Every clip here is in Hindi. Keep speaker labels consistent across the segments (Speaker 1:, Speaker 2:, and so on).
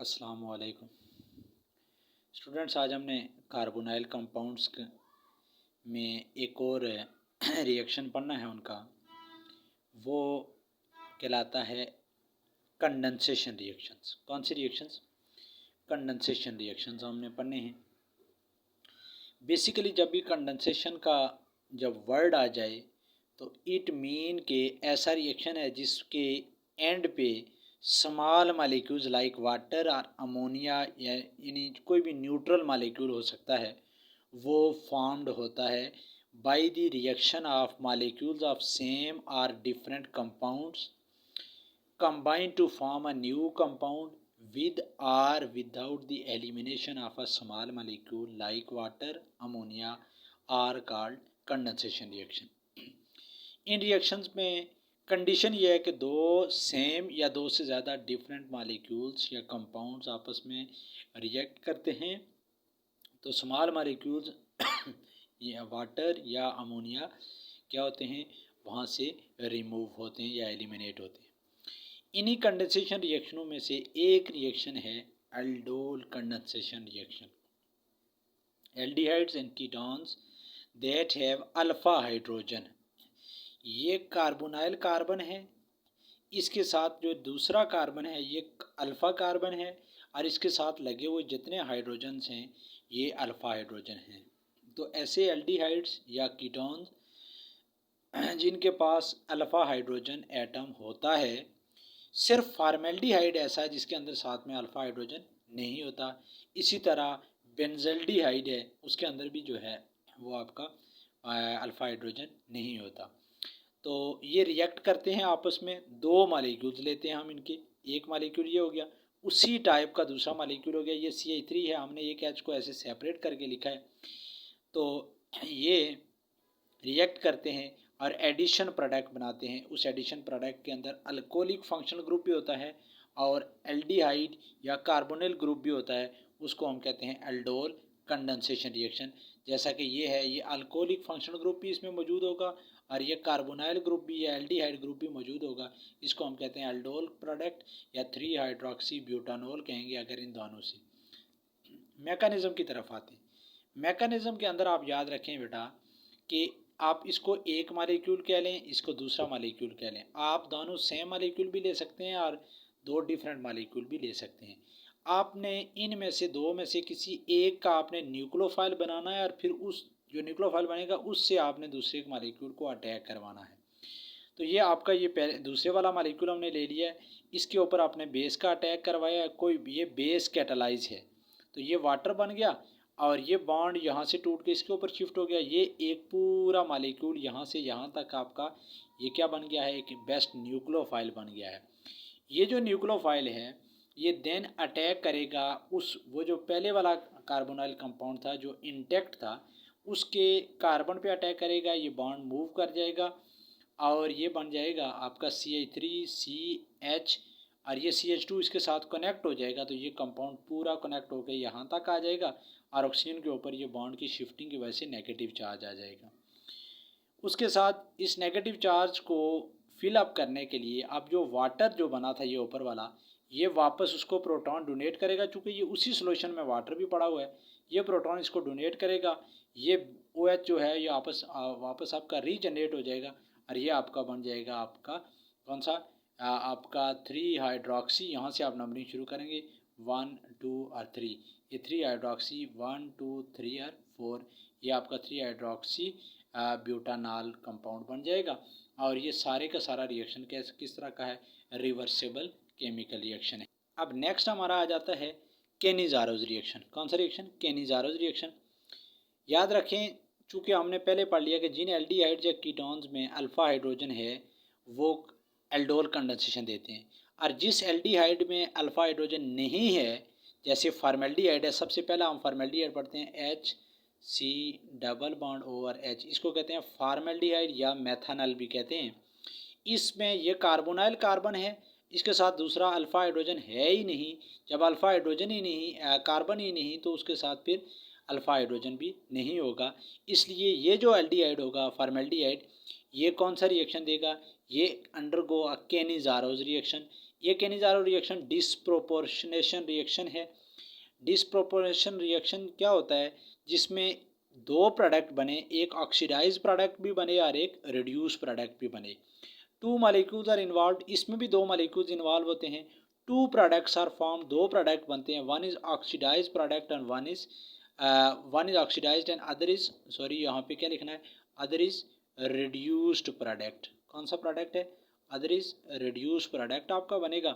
Speaker 1: अस्सलाम वालेकुम स्टूडेंट्स। आज हमने कार्बोनाइल कंपाउंड्स में एक और रिएक्शन पढ़ना है। उनका वो कहलाता है कंडेंसेशन रिएक्शंस। कौन सी रिएक्शंस? कंडेंसेशन रिएक्शंस हमने पढ़ने हैं। बेसिकली जब भी कंडेंसेशन का जब वर्ड आ जाए तो इट मीन के ऐसा रिएक्शन है जिसके एंड पे स्मॉल मालिक्यूल्स लाइक वाटर और अमोनिया या यानी कोई भी न्यूट्रल मालिक्यूल हो सकता है वो फॉर्म्ड होता है by the reaction of molecules of same और different compounds combine to form a new compound with or without the elimination of a small molecule like water, ammonia are called condensation reaction. In reactions में कंडीशन ये है कि दो सेम या दो से ज़्यादा डिफरेंट मॉलिक्यूल्स या कंपाउंड्स आपस में रिएक्ट करते हैं तो स्मॉल मॉलिक्यूल्स या वाटर या अमोनिया क्या होते हैं, वहाँ से रिमूव होते हैं या एलिमिनेट होते हैं। इन्हीं कंडेंसेशन रिएक्शनों में से एक रिएक्शन है aldol condensation reaction. Aldehydes and ketones that have alpha hydrogen, ये कार्बोनाइल कार्बन है, इसके साथ जो दूसरा कार्बन है ये अल्फ़ा कार्बन है और इसके साथ लगे हुए जितने हाइड्रोजन्स हैं ये अल्फ़ा हाइड्रोजन हैं। तो ऐसे एल्डिहाइड्स या कीटोन्स जिनके पास अल्फ़ा हाइड्रोजन एटम होता है, सिर्फ फार्मेल्डिहाइड ऐसा है जिसके अंदर साथ में अल्फ़ा हाइड्रोजन नहीं होता। इसी तरह बेंजल्डिहाइड है, उसके अंदर भी जो है वो आपका अल्फ़ा हाइड्रोजन नहीं होता। तो ये रिएक्ट करते हैं आपस में, दो मालिक्यूल्स लेते हैं हम इनके, एक मालिक्यूल ये हो गया, उसी टाइप का दूसरा मालिक्यूल हो गया, ये CH3 है, हमने एक H को ऐसे सेपरेट करके लिखा है। तो ये रिएक्ट करते हैं और एडिशन प्रोडक्ट बनाते हैं। उस एडिशन प्रोडक्ट के अंदर अल्कोहलिक फंक्शनल ग्रुप भी होता है और एल्डिहाइड या कार्बोनिल ग्रुप भी होता है, उसको हम कहते हैं एल्डोल कंडेंसेशन रिएक्शन। जैसा कि ये है, ये अल्कोहलिक फंक्शनल ग्रुप भी इसमें मौजूद होगा और ये कार्बोनाइल ग्रुप भी या एल्डिहाइड ग्रुप भी मौजूद होगा। इसको हम कहते हैं एल्डोल प्रोडक्ट या 3 हाइड्रोक्सी ब्यूटानोल कहेंगे अगर इन दोनों से। मैकेनिज़्म की तरफ आते हैं। मैकेनिज़्म के अंदर आप याद रखें बेटा कि आप इसको एक मालिक्यूल कह लें, इसको दूसरा मालिक्यूल कह लें। आप दोनों सेम मालिक्यूल भी ले सकते हैं और दो डिफरेंट मालिक्यूल भी ले सकते हैं। आपने इनमें से दो में से किसी एक का आपने न्यूक्लियोफाइल बनाना है और फिर उस जो न्यूक्लियोफाइल बनेगा उससे आपने दूसरे मालिक्यूल को अटैक करवाना है। तो ये आपका ये पहले दूसरे वाला मालिक्यूल हमने ले लिया है, इसके ऊपर आपने बेस का अटैक करवाया है, कोई ये बेस कैटालाइज है तो ये वाटर बन गया और ये बॉन्ड यहाँ से टूट के इसके ऊपर शिफ्ट हो गया। ये एक पूरा मालिक्यूल यहाँ से यहाँ तक आपका ये क्या बन गया है, एक बेस्ट न्यूक्लियोफाइल बन गया है। ये जो न्यूक्लियोफाइल है ये देन अटैक करेगा उस वो जो पहले वाला कार्बोनाइल कंपाउंड था जो इंटैक्ट था उसके कार्बन पे अटैक करेगा, ये बॉन्ड मूव कर जाएगा और ये बन जाएगा आपका CH3CH और ये CH2 इसके साथ कनेक्ट हो जाएगा। तो ये कंपाउंड पूरा कनेक्ट होकर यहाँ तक आ जाएगा और ऑक्सीजन के ऊपर ये बॉन्ड की शिफ्टिंग की वजह से नेगेटिव चार्ज आ जाएगा। उसके साथ इस नेगेटिव चार्ज को फिल अप करने के लिए अब जो वाटर जो बना था ये ऊपर वाला, ये वापस उसको प्रोटॉन डोनेट करेगा। चूँकि ये उसी सोल्यूशन में वाटर भी पड़ा हुआ है, ये प्रोटॉन इसको डोनेट करेगा, ये OH जो है ये वापस आपका रीजनरेट हो जाएगा और ये आपका बन जाएगा आपका कौन सा आपका 3 हाइड्रोक्सी। यहाँ से आप नंबरिंग शुरू करेंगे 1 2 और 3, ये 3 हाइड्रोक्सी 1 2 3 और 4, ये आपका 3 हाइड्रोक्सी ब्यूटानॉल कंपाउंड बन जाएगा। और ये सारे का सारा रिएक्शन किस तरह का है, रिवर्सेबल केमिकल रिएक्शन है। अब नेक्स्ट हमारा आ जाता है केनी-ज़ारोज़ रिएक्शन। कौन सा रिएक्शन? केनी-ज़ारोज़ रिएक्शन। याद रखें, चूँकि हमने पहले पढ़ लिया कि जिन एल्डिहाइड्स या कीटोन्स में अल्फ़ा हाइड्रोजन है वो एल्डोल कंडेंसेशन देते हैं और जिस एल्डिहाइड में अल्फ़ा हाइड्रोजन नहीं है जैसे फार्मेल्डिहाइड है, सबसे पहला हम फार्मेल्डिहाइड पढ़ते हैं HC double bond over H, इसको कहते हैं फार्मेल्डिहाइड या मेथानल भी कहते हैं। इसमें ये कार्बोनाइल कार्बन है, इसके साथ दूसरा अल्फ़ा हाइड्रोजन है ही नहीं। जब अल्फ़ा हाइड्रोजन ही नहीं कार्बन ही नहीं तो उसके साथ फिर अल्फ़ा हाइड्रोजन भी नहीं होगा। इसलिए ये जो एल्डिहाइड होगा फार्मेल्डिहाइड, ये कौन सा रिएक्शन देगा, ये अंडरगो अ केनी-ज़ारोज़ रिएक्शन। ये केनिज़ारो रिएक्शन डिसप्रोपोर्शनेशन रिएक्शन है। डिसप्रोपोर्शन रिएक्शन क्या होता है, जिसमें दो प्रोडक्ट बने, एक ऑक्सीडाइज प्रोडक्ट भी बने और एक रिड्यूस प्रोडक्ट भी बने। टू मालिक्यूल्स आर इन्वॉल्व, इसमें भी दो मालिक्यूल्स इन्वॉल्व होते हैं। टू प्रोडक्ट्स आर फॉर्म, दो प्रोडक्ट बनते हैं। One is oxidise product and one is oxidised and other is, sorry यहाँ पे क्या लिखना है, अदर इज रिड्यूस्ड प्रोडक्ट। कौन सा प्रोडक्ट है, अदर इज रिड्यूस्ड प्रोडक्ट आपका बनेगा।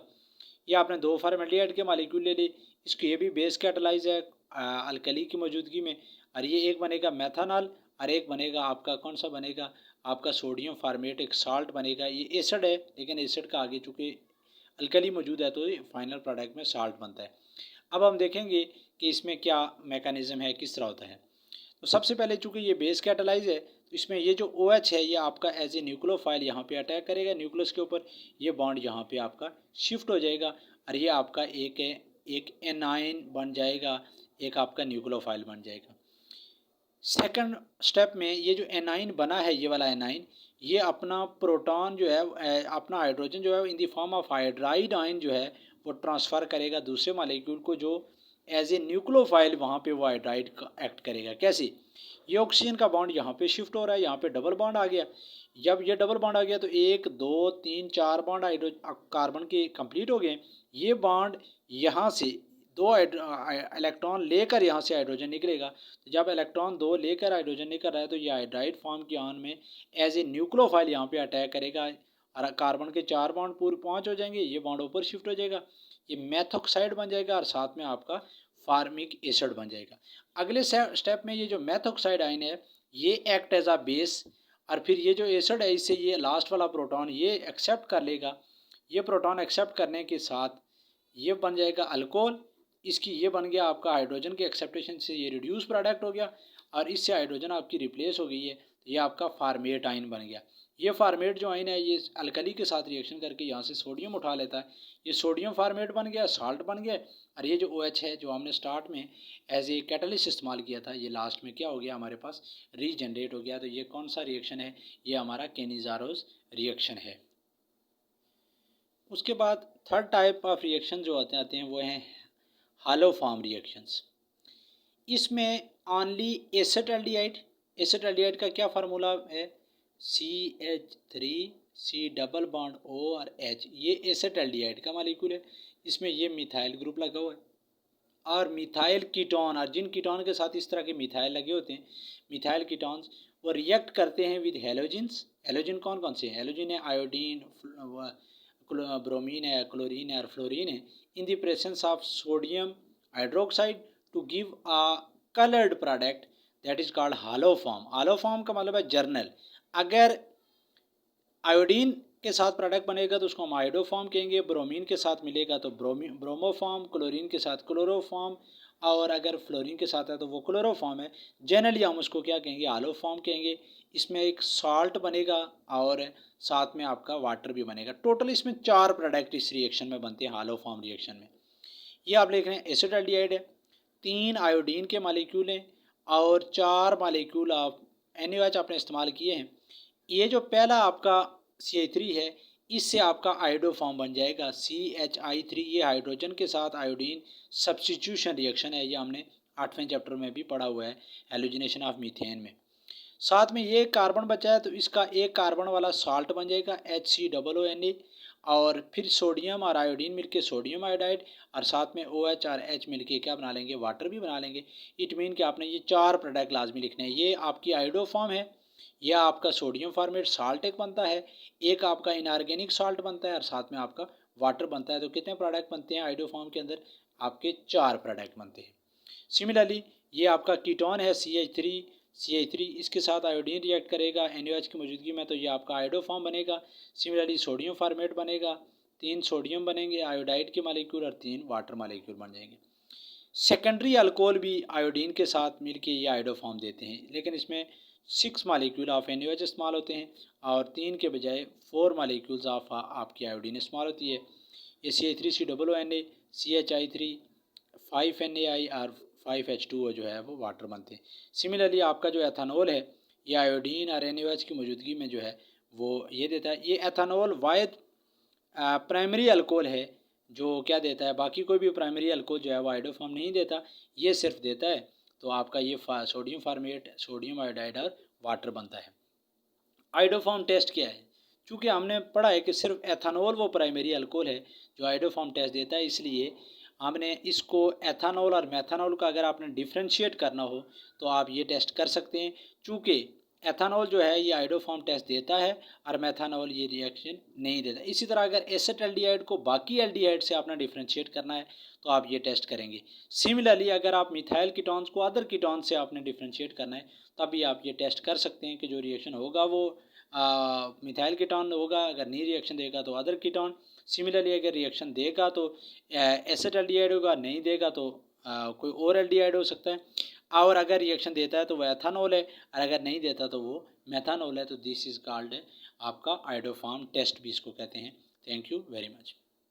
Speaker 1: ये आपने दो फॉर्मेल्डिहाइड के मालिक्यूल ले ली, इसके ये भी बेस कैटलाइज है अल्कली की मौजूदगी में, और ये एक बनेगा मेथानॉल और एक बनेगा आपका कौन सा बनेगा, आपका सोडियम फार्मेट, एक साल्ट बनेगा। ये एसिड है लेकिन एसिड का आगे चूँकि अल्कली मौजूद है तो ये फाइनल प्रोडक्ट में साल्ट बनता है। अब हम देखेंगे कि इसमें क्या मैकेनिज़्म है, किस तरह होता है। तो सबसे पहले चूँकि ये बेस कैटलाइज है तो इसमें ये जो OH है ये आपका एज ए न्यूक्लियोफाइल यहाँ पे अटैक करेगा न्यूक्लियस के ऊपर, ये बॉन्ड यहाँ पे आपका शिफ्ट हो जाएगा और ये आपका एक एनाइन बन जाएगा, एक आपका न्यूक्लियोफाइल बन जाएगा। सेकंड स्टेप में ये जो एनाइन बना है, ये वाला एनाइन, ये अपना प्रोटॉन जो है, अपना हाइड्रोजन जो है in the form of hydride ion जो है वो ट्रांसफ़र करेगा दूसरे मालिक्यूल को, जो एज ए न्यूक्लियोफाइल वहाँ पे वो हाइड्राइड का एक्ट करेगा। कैसे, ये ऑक्सीजन का बॉन्ड यहाँ पे शिफ्ट हो रहा है, यहाँ पे डबल बॉन्ड आ गया। जब ये डबल बॉन्ड आ गया तो 1 2 3 4 बॉन्ड कार्बन के कंप्लीट हो गए। ये बॉन्ड यहाँ से दो इलेक्ट्रॉन लेकर यहाँ से हाइड्रोजन निकलेगा। तो जब इलेक्ट्रॉन दो लेकर हाइड्रोजन निकल रहा है तो ये हाइड्राइड फॉर्म की आन में एज ए न्यूक्लियोफाइल यहाँ पे अटैक करेगा और कार्बन के 4 बॉन्ड पूरे 5 हो जाएंगे, ये बॉन्ड ऊपर शिफ्ट हो जाएगा, ये मेथॉक्साइड बन जाएगा और साथ में आपका फार्मिक एसिड बन जाएगा। अगले स्टेप में ये जो मेथॉक्साइड आयन है ये एक्ट एज अ बेस, और फिर ये जो एसिड है इससे ये लास्ट वाला प्रोटॉन ये एक्सेप्ट कर लेगा। ये प्रोटॉन एक्सेप्ट करने के साथ ये बन जाएगा अल्कोहल, इसकी ये बन गया आपका हाइड्रोजन के एक्सेप्टेशन से ये रिड्यूस प्रोडक्ट हो गया और इससे हाइड्रोजन आपकी रिप्लेस हो गई है, तो ये आपका फार्मेट आयन बन गया। ये फार्मेट जो आयन है ये अल्कली के साथ रिएक्शन करके यहाँ से सोडियम उठा लेता है, ये सोडियम फार्मेट बन गया, साल्ट बन गया। और ये जो OH है जो हमने स्टार्ट में एज ए कैटलिस्ट इस्तेमाल किया था, ये लास्ट में क्या हो गया हमारे पास, रीजनरेट हो गया। तो ये कौन सा रिएक्शन है, ये हमारा केनिज़ारोस रिएक्शन है। उसके बाद थर्ड टाइप ऑफ रिएक्शन जो आते हैं वो हैं हालो फॉर्म रिएक्शंस। इसमें ओनली एसिटाल्डिहाइड, एसिटाल्डिहाइड का क्या फार्मूला है, CH3C डबल बॉन्ड O और H, ये एसिटाल्डिहाइड का मालिक्यूल है। इसमें ये मिथाइल ग्रुप लगा हुआ है और मिथाइल कीटोन, और जिन कीटोन के साथ इस तरह के मिथाइल लगे होते हैं मिथाइल कीटोन्स, वो रिएक्ट करते हैं विद हेलोजिन्स। हेलोजिन कौन कौन से हैं, हेलोजिन है आयोडीन, ब्रोमीन है, क्लोरीन है और फ्लोरीन है, in the presence of sodium hydroxide to give a coloured product that is called haloform. Haloform का मतलब है जर्नल। अगर आयोडीन के साथ प्रोडक्ट बनेगा तो उसको हम आयोडोफॉर्म कहेंगे, ब्रोमीन के साथ मिलेगा तो ब्रोमोफॉर्म, क्लोरीन के साथ क्लोरोफॉर्म, और अगर फ्लोरीन के साथ है तो वो क्लोरोफॉर्म है। जनरली हम उसको क्या कहेंगे, हालोफॉर्म कहेंगे। इसमें एक साल्ट बनेगा और साथ में आपका वाटर भी बनेगा। टोटल इसमें 4 प्रोडक्ट इस रिएक्शन में बनते हैं हालोफॉर्म रिएक्शन में। ये आप लिख रहे हैं एसिटाल्डिहाइड है, 3 आयोडीन के मालिक्यूल हैं और 4 मालिक्यूल आप NaOH आपने इस्तेमाल किए हैं। ये जो पहला आपका CH3 है इससे आपका आयोडो फॉर्म बन जाएगा CHI3। ये हाइड्रोजन के साथ आयोडीन सब्स्टिट्यूशन रिएक्शन है, ये हमने 8वें चैप्टर में भी पढ़ा हुआ है हेलोजिनेशन ऑफ मीथेन में। साथ में ये कार्बन बचा है तो इसका एक कार्बन वाला साल्ट बन जाएगा HCOONA, और फिर सोडियम और आयोडीन मिलके सोडियम आयोडाइड, और साथ में OH और H मिलके क्या बना लेंगे, वाटर भी बना लेंगे। इट मीन कि आपने ये 4 प्रोडक्ट लाजमी लिखने हैं। ये आपकी आयोडो फॉर्म है, यह आपका सोडियम फॉर्मेट साल्ट एक बनता है, एक आपका इनऑर्गेनिक साल्ट बनता है और साथ में आपका वाटर बनता है। तो कितने प्रोडक्ट बनते हैं आयोडो फॉर्म के अंदर, आपके 4 प्रोडक्ट बनते हैं। सिमिलरली ये आपका कीटोन है CH3, इसके साथ आयोडीन रिएक्ट करेगा NaOH की मौजूदगी में, तो ये आपका आयोडो फॉर्म बनेगा। सिमिलरली सोडियम फॉर्मेट बनेगा, 3 सोडियम बनेंगे आयोडाइड के मालिक्यूल और 3 वाटर मालिक्यूल बन जाएंगे। सेकेंडरी अल्कोहल भी आयोडीन के साथ मिलके ये आयोडो फॉर्म देते हैं, लेकिन इसमें 6 मालिक्यूल ऑफ NaOH इस्तेमाल होते हैं और 3 के बजाय 4 मालिक्यूल्स ऑफ आपकी आयोडीन इस्तेमाल होती है। ये CH3COONA, CHI3, 5NaI और 5H2O जो है वो वाटर बनते हैं। सिमिलरली आपका जो एथानॉल है ये आयोडीन और NaOH की मौजूदगी में जो है वो ये देता है। ये एथानॉल वायद प्राइमरी अल्कोहल है जो क्या देता है, बाकी कोई भी प्राइमरी अल्कोहल जो है वो आयोडोफॉर्म नहीं देता, ये सिर्फ देता है तो आपका ये सोडियम फॉर्मेट, सोडियम आयोडाइड और वाटर बनता है। आयोडोफॉर्म टेस्ट क्या है? चूँकि हमने पढ़ा है कि सिर्फ एथानॉल वो प्राइमरी अल्कोहल है जो आयोडोफॉर्म टेस्ट देता है, इसलिए हमने इसको एथानॉल और मेथानॉल का अगर आपने डिफ्रेंशिएट करना हो तो आप ये टेस्ट कर सकते हैं। चूँकि एथानॉल जो है ये आयोडोफॉर्म टेस्ट देता है और मेथानॉल ये रिएक्शन नहीं देता। इसी तरह अगर एसेटल्डिहाइड को बाकी एल्डिहाइड से आपने डिफ्रेंशिएट करना है तो आप ये टेस्ट करेंगे। सिमिलरली अगर आप मिथाइल कीटोन्स को अदर कीटोन्स से आपने डिफ्रेंशिएट करना है तभी आप ये टेस्ट कर सकते हैं कि जो रिएक्शन होगा वो मिथाइल कीटोन होगा, अगर नहीं रिएक्शन देगा तो अदर कीटोन। सिमिलरली अगर रिएक्शन देगा तो एसेटल्डिहाइड होगा, नहीं देगा तो कोई और एल्डिहाइड हो सकता है। और अगर रिएक्शन देता है तो वो एथानॉल है और अगर नहीं देता तो वो मेथानॉल है। तो दिस इज़ कॉल्ड आपका आयोडोफॉर्म टेस्ट भी इसको कहते हैं। Thank you very much.